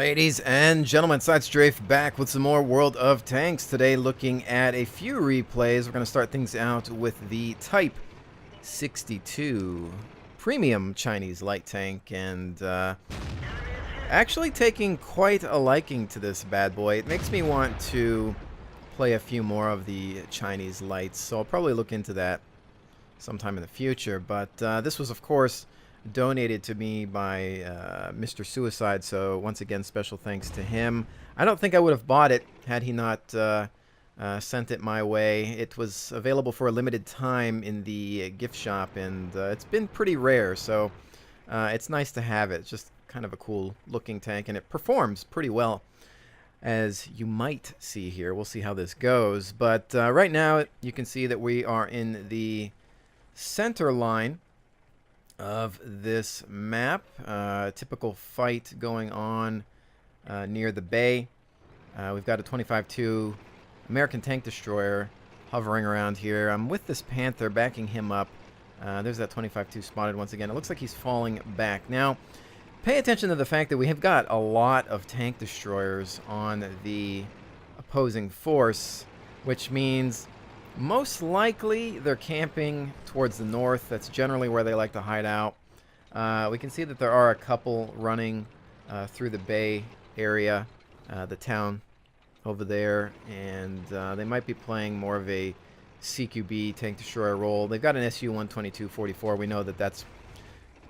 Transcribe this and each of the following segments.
Ladies and gentlemen, Side Strafe back with some more World of Tanks. Today looking at a few replays. We're going to start things out with the Type 62 premium Chinese light tank, and actually taking quite a liking to this bad boy. It makes me want to play a few more of the Chinese lights, so I'll probably look into that sometime in the future. But this was, of course, donated to me by Mr. Suicide, so once again special thanks to him. I don't think I would have bought it had he not sent it my way. It was available for a limited time in the gift shop, and it's been pretty rare, so it's nice to have it. It's just kind of a cool looking tank, and it performs pretty well, as you might see here. We'll see how this goes, but right now you can see that we are in the center line of this map. Typical fight going on near the bay. We've got a 25-2 American tank destroyer hovering around here. I'm with this Panther, backing him up. There's that 25-2 spotted once again. It looks like he's falling back. Now, pay attention to the fact that we have got a lot of tank destroyers on the opposing force, which means most likely they're camping towards the north. That's generally where they like to hide out. We can see that there are a couple running through the bay area, the town over there, and they might be playing more of a CQB tank destroyer role. They've got an SU-122-44. We know that that's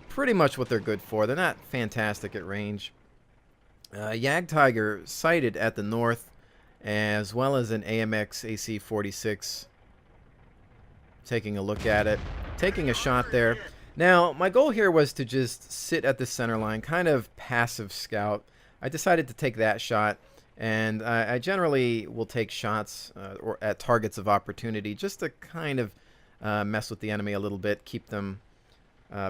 pretty much what they're good for. They're not fantastic at range. Jagdtiger sighted at the north, as well as an AMX AC-46. Taking a look at it, taking a shot there. Now, my goal here was to just sit at the center line, kind of passive scout. I decided to take that shot, and I generally will take shots or at targets of opportunity just to kind of mess with the enemy a little bit, keep them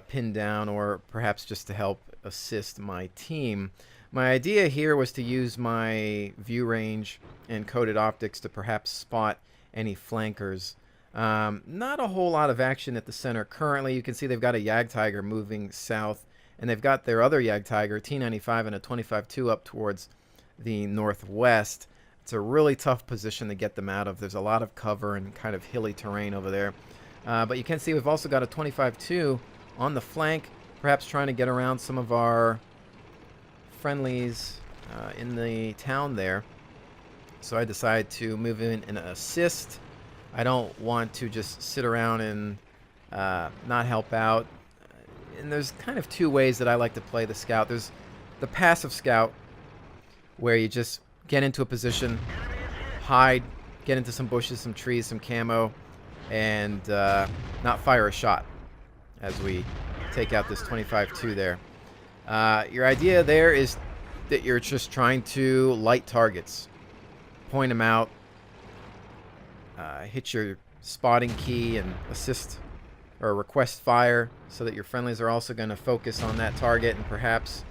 pinned down, or perhaps just to help assist my team. My idea here was to use my view range and coded optics to perhaps spot any flankers. Not a whole lot of action at the center currently. You can see they've got a Jagdtiger moving south, and they've got their other Jagdtiger, T-95 and a 25-2 up towards the northwest. It's a really tough position to get them out of. There's a lot of cover and kind of hilly terrain over there. But you can see we've also got a 25-2 on the flank, perhaps trying to get around some of our friendlies in the town there. So I decided to move in and assist. I don't want to just sit around and not help out. And there's kind of two ways that I like to play the scout. There's the passive scout, where you just get into a position, hide, get into some bushes, some trees, some camo, and not fire a shot as we take out this 25-2 there. Your idea there is that you're just trying to light targets, point them out, hit your spotting key and assist or request fire, so that your friendlies are also going to focus on that target, and perhaps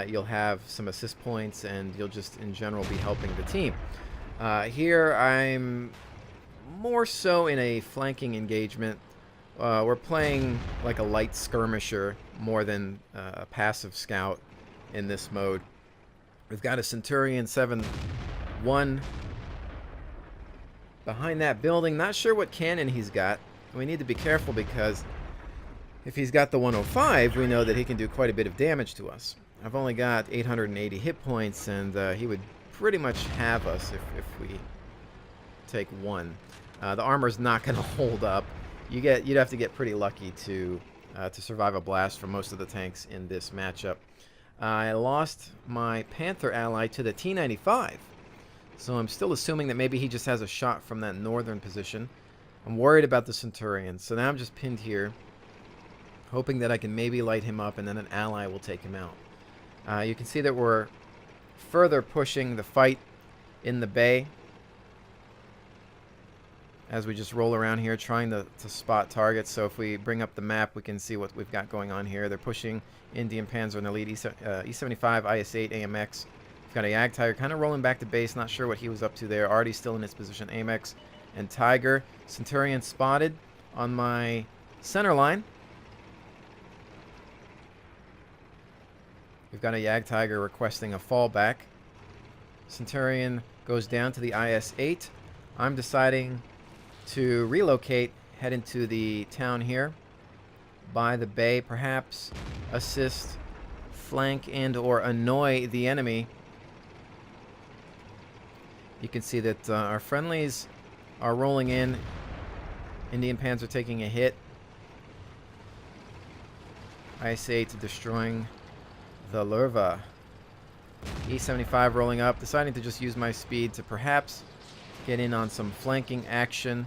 you'll have some assist points, and you'll just in general be helping the team. Here I'm more so in a flanking engagement. We're playing like a light skirmisher more than a passive scout in this mode. We've got a Centurion 7-1 behind that building. Not sure what cannon he's got. We need to be careful, because if he's got the 105, we know that he can do quite a bit of damage to us. I've only got 880 hit points, and he would pretty much have us if we take one. The armor's not going to hold up. You'd have to get pretty lucky to survive a blast from most of the tanks in this matchup. I lost my Panther ally to the T-95. So I'm still assuming that maybe he just has a shot from that northern position. I'm worried about the Centurion. So now I'm just pinned here, hoping that I can maybe light him up, and then an ally will take him out. You can see that we're further pushing the fight in the bay as we just roll around here trying to spot targets. So if we bring up the map, we can see what we've got going on here. They're pushing Indian Panzer and the lead, E75, IS-8, AMX. Got a Jagdtiger kind of rolling back to base. Not sure what he was up to there. Already still in his position. AMX and Tiger. Centurion spotted on my center line. We've got a Jagdtiger requesting a fallback. Centurion goes down to the IS-8. I'm deciding to relocate, head into the town here by the bay, perhaps assist, flank, and or annoy the enemy. You can see that our friendlies are rolling in. Indian Panzer taking a hit. IS-8 destroying the Lurva. E-75 rolling up, deciding to just use my speed to perhaps get in on some flanking action.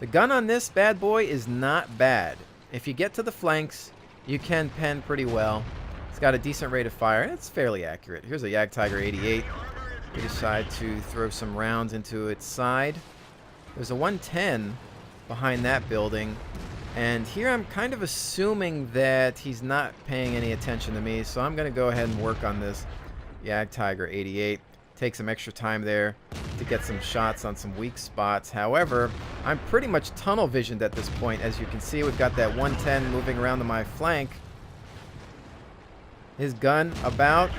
The gun on this bad boy is not bad. If you get to the flanks, you can pen pretty well. It's got a decent rate of fire, and it's fairly accurate. Here's a Jagdtiger 88. We decide to throw some rounds into its side. There's a 110 behind that building. And here I'm kind of assuming that he's not paying any attention to me, so I'm going to go ahead and work on this Jagdtiger 88. Take some extra time there to get some shots on some weak spots. However, I'm pretty much tunnel visioned at this point. As you can see, we've got that 110 moving around to my flank. His gun about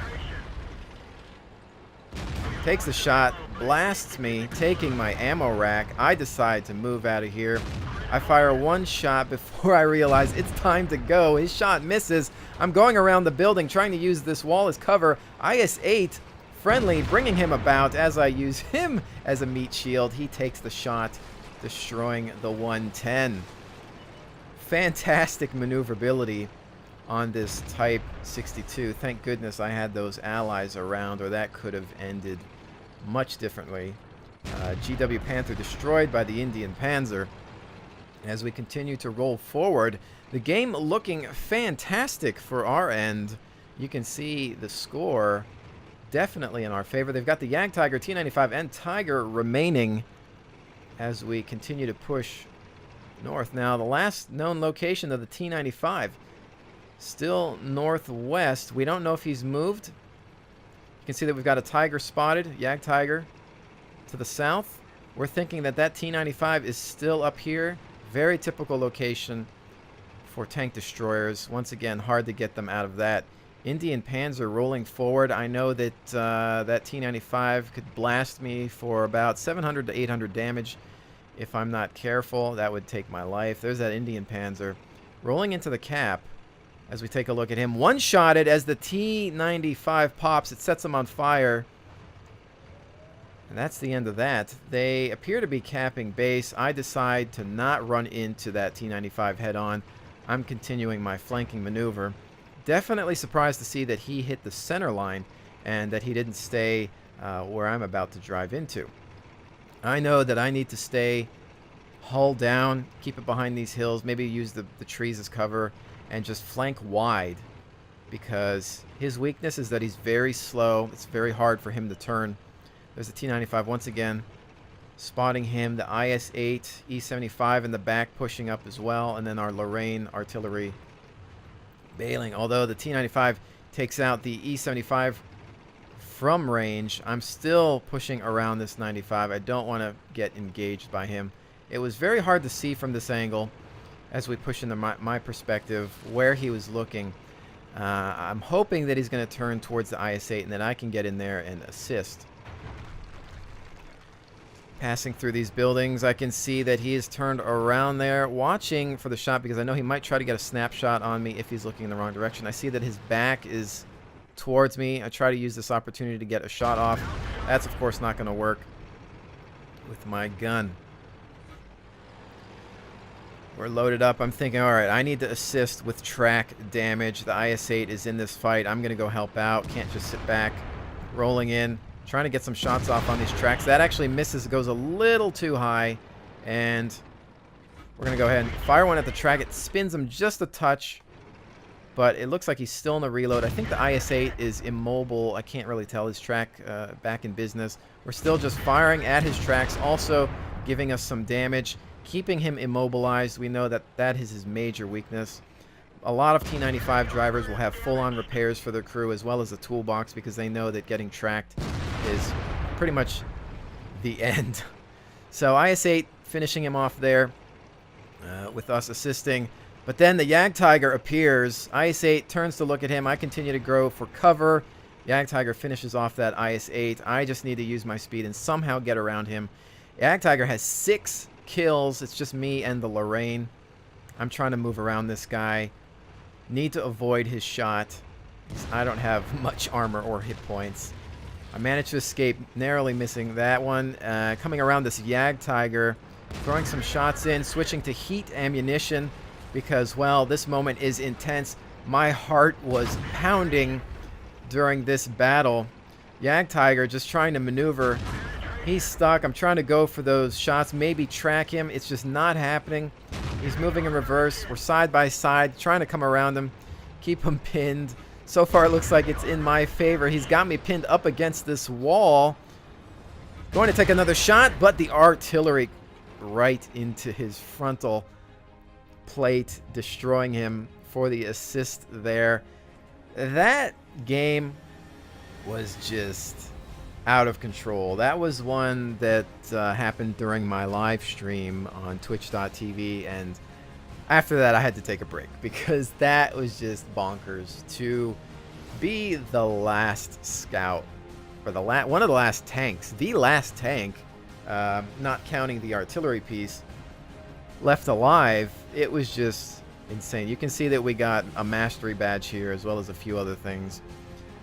takes a shot, blasts me, taking my ammo rack. I decide to move out of here. I fire one shot before I realize it's time to go. His shot misses. I'm going around the building trying to use this wall as cover. IS-8 friendly, bringing him about as I use him as a meat shield. He takes the shot, destroying the 110. Fantastic maneuverability on this Type 62. Thank goodness I had those allies around, or that could have ended much differently. GW Panther destroyed by the Indian Panzer. As we continue to roll forward, the game looking fantastic for our end. You can see the score definitely in our favor. They've got the Jagdtiger, T-95, and Tiger remaining as we continue to push north. Now, the last known location of the T-95, still northwest. We don't know if he's moved. You can see that we've got a Tiger spotted, Jagdtiger, to the south. We're thinking that that T-95 is still up here. Very typical location for tank destroyers. Once again, hard to get them out of that. Indian Panzer rolling forward. I know that that T-95 could blast me for about 700 to 800 damage. If I'm not careful, that would take my life. There's that Indian Panzer rolling into the cap. As we take a look at him, one-shotted as the T-95 pops. It sets him on fire. And that's the end of that. They appear to be capping base. I decide to not run into that T-95 head-on. I'm continuing my flanking maneuver. Definitely surprised to see that he hit the center line and that he didn't stay where I'm about to drive into. I know that I need to stay hull down, keep it behind these hills, maybe use the trees as cover, and just flank wide, because his weakness is that he's very slow. It's very hard for him to turn. There's the T-95 once again, spotting him. The IS-8, E-75 in the back pushing up as well, and then our Lorraine artillery bailing. Although the T-95 takes out the E-75 from range, I'm still pushing around this 95. I don't want to get engaged by him. It was very hard to see from this angle as we push into my perspective where he was looking. I'm hoping that he's going to turn towards the IS-8 and that I can get in there and assist. Passing through these buildings, I can see that he is turned around there, watching for the shot, because I know he might try to get a snapshot on me if he's looking in the wrong direction. I see that his back is towards me. I try to use this opportunity to get a shot off. That's, of course, not going to work with my gun. We're loaded up. I'm thinking, all right, I need to assist with track damage. The IS-8 is in this fight. I'm going to go help out. Can't just sit back. Rolling in. Trying to get some shots off on these tracks. That actually misses. It goes a little too high. And we're going to go ahead and fire one at the track. It spins him just a touch. But it looks like he's still in the reload. I think the IS-8 is immobile. I can't really tell. His track back in business. We're still just firing at his tracks. Also giving us some damage. Keeping him immobilized. We know that that is his major weakness. A lot of T-95 drivers will have full-on repairs for their crew as well as a toolbox, because they know that getting tracked is pretty much the end. So IS-8 finishing him off there with us assisting. But then the Jagdtiger appears. IS-8 turns to look at him. I continue to grow for cover. Jagdtiger finishes off that IS-8. I just need to use my speed and somehow get around him. Jagdtiger has 6 kills. It's just me and the Lorraine. I'm trying to move around this guy. Need to avoid his shot. I don't have much armor or hit points. I managed to escape, narrowly missing that one. Coming around this Jagdtiger, throwing some shots in, switching to heat ammunition because, well, this moment is intense. My heart was pounding during this battle. Jagdtiger just trying to maneuver. He's stuck. I'm trying to go for those shots, maybe track him. It's just not happening. He's moving in reverse. We're side by side, trying to come around him, keep him pinned. So far, it looks like it's in my favor. He's got me pinned up against this wall. Going to take another shot, but the artillery right into his frontal plate, destroying him for the assist there. That game was just out of control. That was one that happened during my live stream on twitch.tv, and after that I had to take a break because that was just bonkers. To be the last scout, or one of the last tanks, the last tank, not counting the artillery piece, left alive, it was just insane. You can see that we got a mastery badge here as well as a few other things.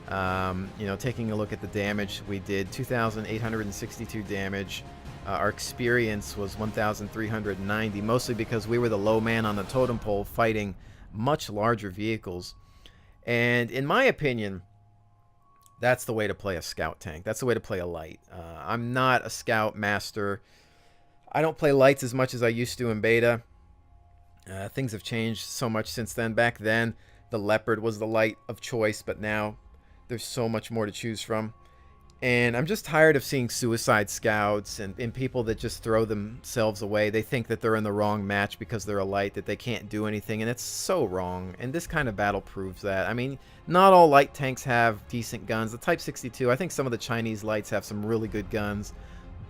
You know, taking a look at the damage, we did 2,862 damage. Our experience was 1,390, mostly because we were the low man on the totem pole fighting much larger vehicles. And in my opinion, that's the way to play a scout tank. That's the way to play a light. I'm not a scout master. I don't play lights as much as I used to in beta. Things have changed so much since then. Back then, the Leopard was the light of choice, but now there's so much more to choose from. And I'm just tired of seeing suicide scouts and people that just throw themselves away. They think that they're in the wrong match because they're a light, that they can't do anything, and it's so wrong. And this kind of battle proves that. I mean, not all light tanks have decent guns. The Type 62, I think some of the Chinese lights have some really good guns.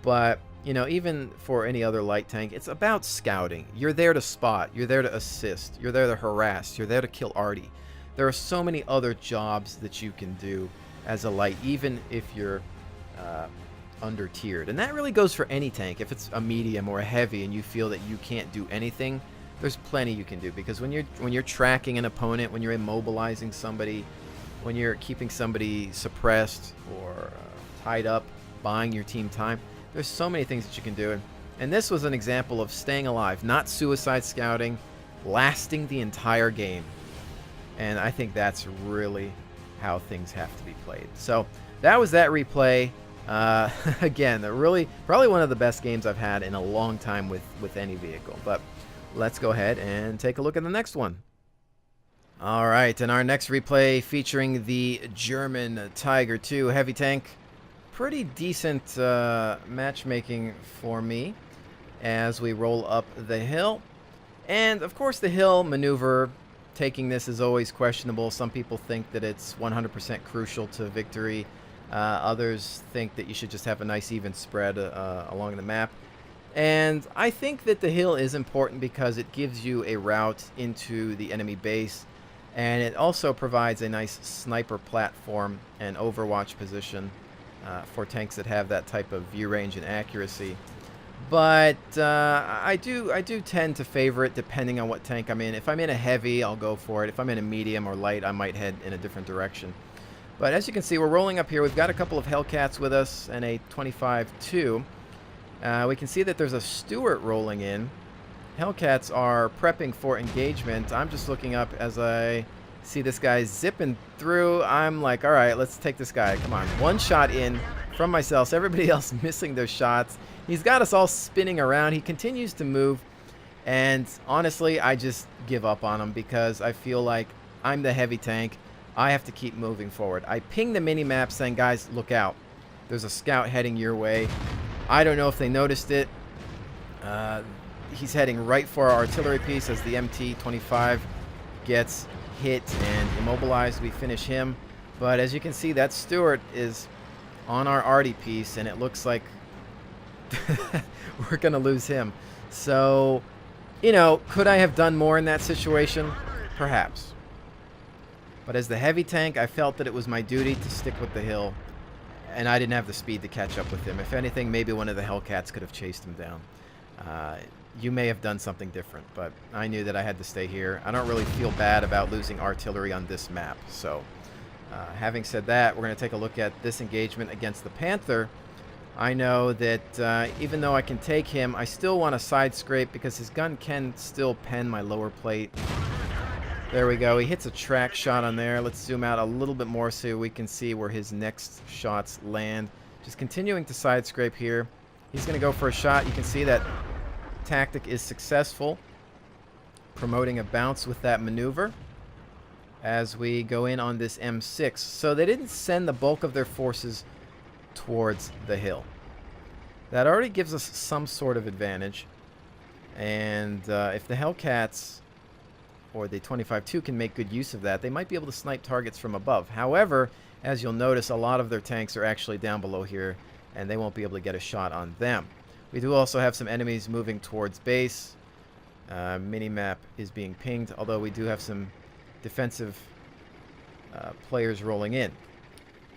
But, you know, even for any other light tank, it's about scouting. You're there to spot. You're there to assist. You're there to harass. You're there to kill arty. There are so many other jobs that you can do as a light, even if you're under tiered. And that really goes for any tank. If it's a medium or a heavy and you feel that you can't do anything, there's plenty you can do. Because when you're tracking an opponent, when you're immobilizing somebody, when you're keeping somebody suppressed or tied up, buying your team time, there's so many things that you can do. And this was an example of staying alive, not suicide scouting, lasting the entire game. And I think that's really how things have to be played. So that was that replay. Again, probably one of the best games I've had in a long time with any vehicle. But let's go ahead and take a look at the next one. All right, and our next replay featuring the German Tiger II heavy tank. Pretty decent matchmaking for me as we roll up the hill. And of course the hill maneuver, taking this is always questionable. Some people think that it's 100% crucial to victory. Others think that you should just have a nice even spread along the map. And I think that the hill is important because it gives you a route into the enemy base. And it also provides a nice sniper platform and overwatch position for tanks that have that type of view range and accuracy. But I do tend to favor it depending on what tank I'm in. If I'm in a heavy, I'll go for it. If I'm in a medium or light, I might head in a different direction. But as you can see, we're rolling up here. We've got a couple of Hellcats with us and a 25-2. We can see that there's a Stuart rolling in. Hellcats are prepping for engagement. I'm just looking up as I see this guy zipping through. I'm like, all right, let's take this guy. Come on. One shot in from myself. Everybody else missing their shots. He's got us all spinning around. He continues to move. And honestly, I just give up on him because I feel like I'm the heavy tank. I have to keep moving forward. I ping the mini-map saying, guys, look out. There's a scout heading your way. I don't know if they noticed it. He's heading right for our artillery piece as the MT-25 gets hit and immobilized. We finish him. But as you can see, that Stuart is on our arty piece, and it looks like we're going to lose him. So You know, could I have done more in that situation? Perhaps. But as the heavy tank, I felt that it was my duty to stick with the hill, and I didn't have the speed to catch up with him. If anything, maybe one of the Hellcats could have chased him down. You may have done something different, but I knew that I had to stay here. I don't really feel bad about losing artillery on this map. So, having said that, we're going to take a look at this engagement against the Panther. I know that even though I can take him, I still want to side scrape because his gun can still pen my lower plate. There we go. He hits a track shot on there. Let's zoom out a little bit more so we can see where his next shots land. Just continuing to side scrape here. He's going to go for a shot. You can see that tactic is successful, promoting a bounce with that maneuver as we go in on this M6. So they didn't send the bulk of their forces towards the hill. That already gives us some sort of advantage. And if the Hellcats or the 25-2 can make good use of that, they might be able to snipe targets from above. However, as you'll notice, a lot of their tanks are actually down below here, and they won't be able to get a shot on them. We do also have some enemies moving towards base. Minimap is being pinged, although we do have some defensive players rolling in.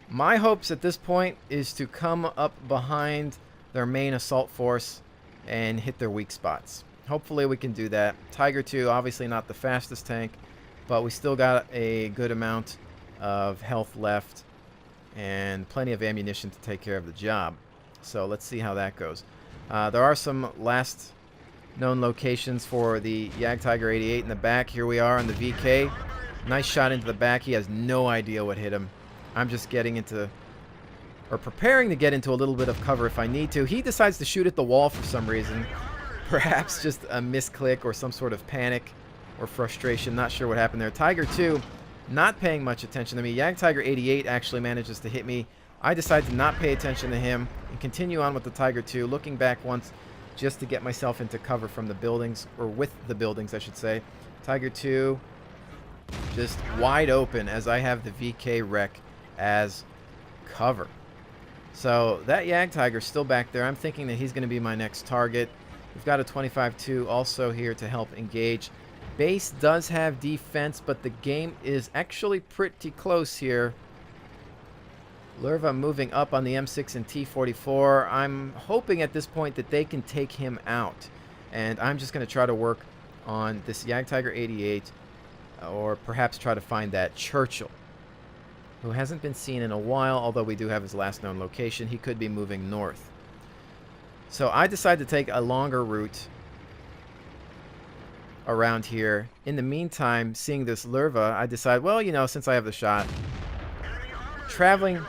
My hopes at this point is to come up behind their main assault force and hit their weak spots. Hopefully we can do that. Tiger II, obviously not the fastest tank, but we still got a good amount of health left and plenty of ammunition to take care of the job. So let's see how that goes. There are some last known locations for the Jagdtiger 88 in the back. Here we are on the VK. Nice shot into the back. He has no idea what hit him. I'm just getting into, or preparing to get into a little bit of cover if I need to. He decides to shoot at the wall for some reason. Perhaps just a misclick or some sort of panic or frustration. Not sure what happened there. Tiger II not paying much attention to me. Jagdtiger 88 actually manages to hit me. I decide to not pay attention to him and continue on with the Tiger II, looking back once just to get myself into cover from the buildings, or with the buildings, I should say. Tiger II just wide open as I have the VK wreck as cover. So that Jagdtiger's still back there. I'm thinking that he's going to be my next target. We've got a 25-2 also here to help engage. Base does have defense, but the game is actually pretty close here. Lerva moving up on the M6 and T-44. I'm hoping at this point that they can take him out. And I'm just going to try to work on this Jagdtiger 88, or perhaps try to find that Churchill, who hasn't been seen in a while, although we do have his last known location. He could be moving north. So I decide to take a longer route around here. In the meantime, seeing this Lerva, I decide, well, you know, since I have the shot, traveling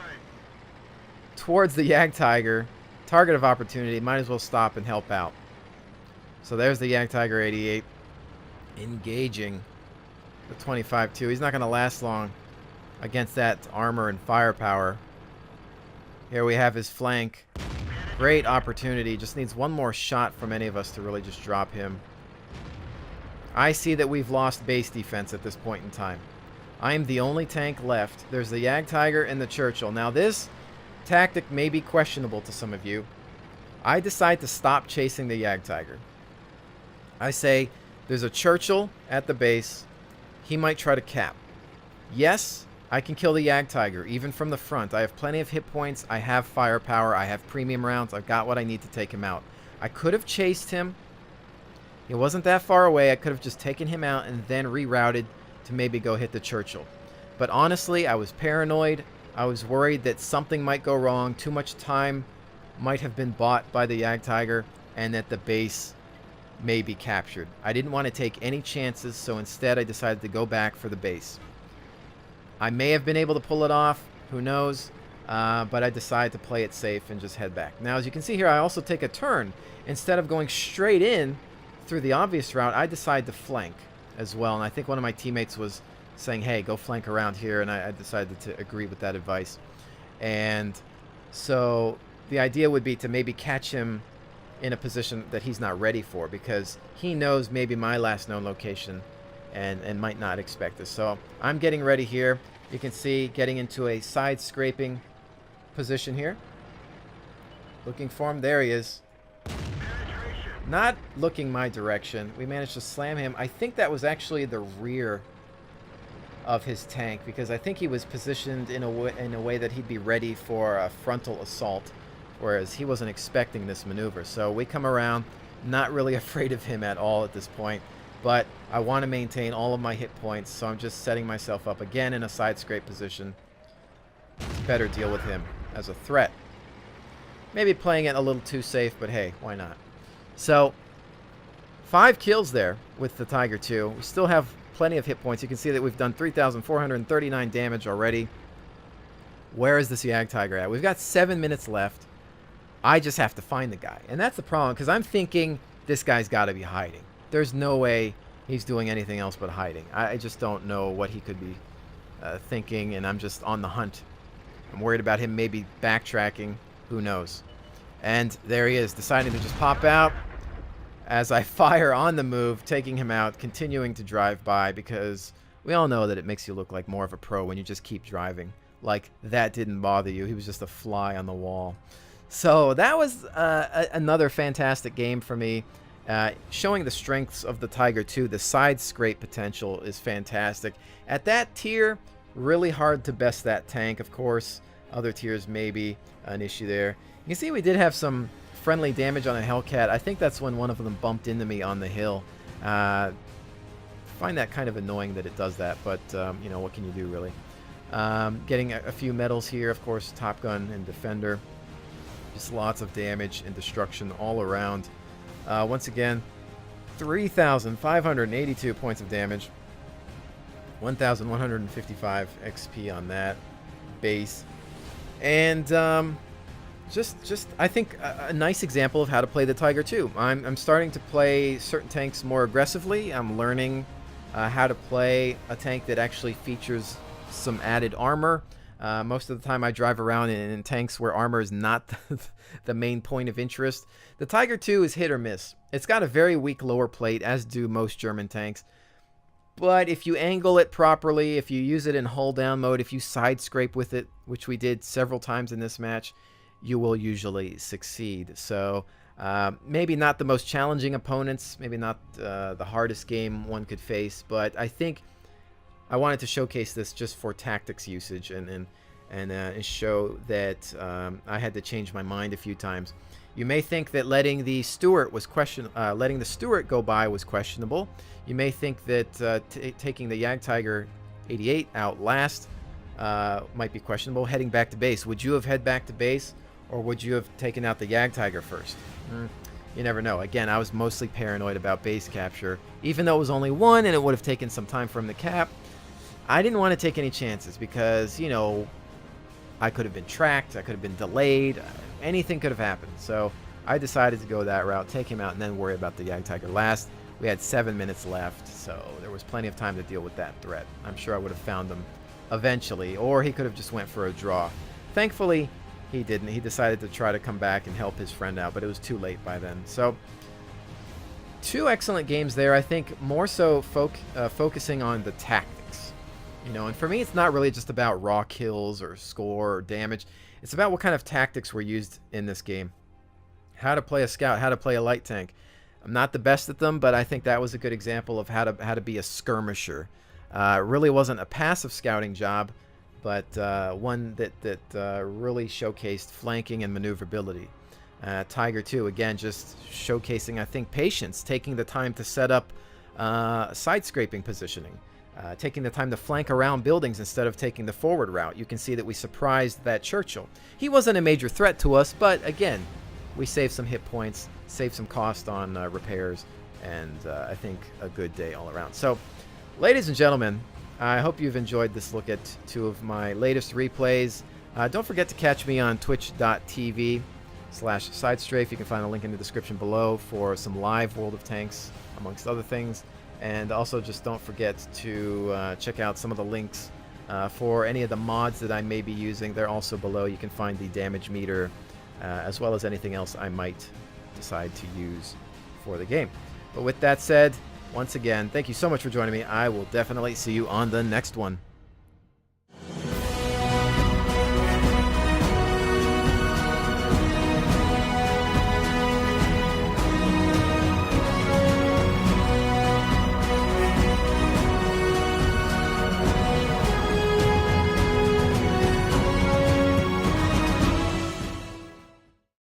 towards the Jagdtiger, target of opportunity, might as well stop and help out. So there's the Jagdtiger 88 engaging the 25-2. He's not going to last long against that armor and firepower. Here we have his flank. Great opportunity. Just needs one more shot from any of us to really just drop him. I see that we've lost base defense at this point in time. I am the only tank left. There's the Jagdtiger and the Churchill. Now this tactic may be questionable to some of you. I decide to stop chasing the Jagdtiger. I say there's a Churchill at the base. He might try to cap. Yes, I can kill the Jagdtiger, even from the front. I have plenty of hit points. I have firepower. I have premium rounds. I've got what I need to take him out. I could have chased him. He wasn't that far away. I could have just taken him out and then rerouted to maybe go hit the Churchill. But honestly, I was paranoid. I was worried that something might go wrong. Too much time might have been bought by the Jagdtiger, and that the base may be captured. I didn't want to take any chances, so instead I decided to go back for the base. I may have been able to pull it off, who knows, but I decided to play it safe and just head back. Now, as you can see here, I also take a turn. Instead of going straight in through the obvious route, I decide to flank as well, and I think one of my teammates was saying, hey, go flank around here, and I decided to agree with that advice. And so the idea would be to maybe catch him in a position that he's not ready for, because he knows maybe my last known location and might not expect this. So I'm getting ready here. You can see getting into a side scraping position here. Looking for him. There he is. not looking my direction. We managed to slam him. I think that was actually the rear of his tank, because I think he was positioned in a way that he'd be ready for a frontal assault, whereas he wasn't expecting this maneuver. So we come around, not really afraid of him at all at this point, but I want to maintain all of my hit points, so I'm just setting myself up again in a side scrape position to better deal with him as a threat. Maybe playing it a little too safe, but hey, why not? So 5 kills there with the Tiger II. We still have plenty of hit points. You can see that we've done 3,439 damage already. Where is this Jagdtiger at? We've got 7 minutes left. I just have to find the guy. And that's the problem, because I'm thinking this guy's got to be hiding. There's no way he's doing anything else but hiding. I just don't know what he could be thinking, and I'm just on the hunt. I'm worried about him maybe backtracking. Who knows? And there he is, deciding to just pop out as I fire on the move, taking him out, continuing to drive by, because we all know that it makes you look like more of a pro when you just keep driving. Like, that didn't bother you. He was just a fly on the wall. So that was another fantastic game for me, showing the strengths of the Tiger II. The side scrape potential is fantastic. At that tier, really hard to best that tank, of course. Other tiers maybe an issue there. You can see we did have some friendly damage on a Hellcat. I think that's when one of them bumped into me on the hill. Find that kind of annoying that it does that, but you know, what can you do, really? Getting a few medals here, of course, Top Gun and Defender. Just lots of damage and destruction all around. Once again, 3,582 points of damage. 1,155 XP on that base. And just I think a nice example of how to play the Tiger II. I'm starting to play certain tanks more aggressively. I'm learning how to play a tank that actually features some added armor. Most of the time I drive around in tanks where armor is not the main point of interest. The Tiger II is hit or miss. It's got a very weak lower plate, as do most German tanks. But if you angle it properly, if you use it in hull down mode, if you side scrape with it, which we did several times in this match, you will usually succeed. So maybe not the most challenging opponents, maybe not the hardest game one could face, but I think I wanted to showcase this just for tactics usage and show that I had to change my mind a few times. You may think that letting the Stuart go by was questionable. You may think that taking the Jagdtiger 88 out last might be questionable. Heading back to base, would you have head back to base, or would you have taken out the Jagdtiger first? You never know. Again, I was mostly paranoid about base capture, even though it was only one and it would have taken some time for him to cap. I didn't want to take any chances because, you know, I could have been tracked, I could have been delayed, anything could have happened. So I decided to go that route, take him out, and then worry about the Jagdtiger last. We had 7 minutes left, so there was plenty of time to deal with that threat. I'm sure I would have found him eventually, or he could have just went for a draw. Thankfully, he didn't. He decided to try to come back and help his friend out, but it was too late by then. So 2 excellent games there. I think more so focusing on the tactics. You know, and for me, it's not really just about raw kills or score or damage. It's about what kind of tactics were used in this game. How to play a scout, how to play a light tank. I'm not the best at them, but I think that was a good example of how to be a skirmisher. It really wasn't a passive scouting job, but one that really showcased flanking and maneuverability. Tiger II, again, just showcasing, I think, patience, taking the time to set up side-scraping positioning. Taking the time to flank around buildings instead of taking the forward route. You can see that we surprised that Churchill. He wasn't a major threat to us, but again, we saved some hit points, saved some cost on repairs, and I think a good day all around. So, ladies and gentlemen, I hope you've enjoyed this look at 2 of my latest replays. Don't forget to catch me on twitch.tv/sidestrafe. You can find a link in the description below for some live World of Tanks, amongst other things. And also just don't forget to check out some of the links for any of the mods that I may be using. They're also below. You can find the damage meter as well as anything else I might decide to use for the game. But with that said, once again, thank you so much for joining me. I will definitely see you on the next one.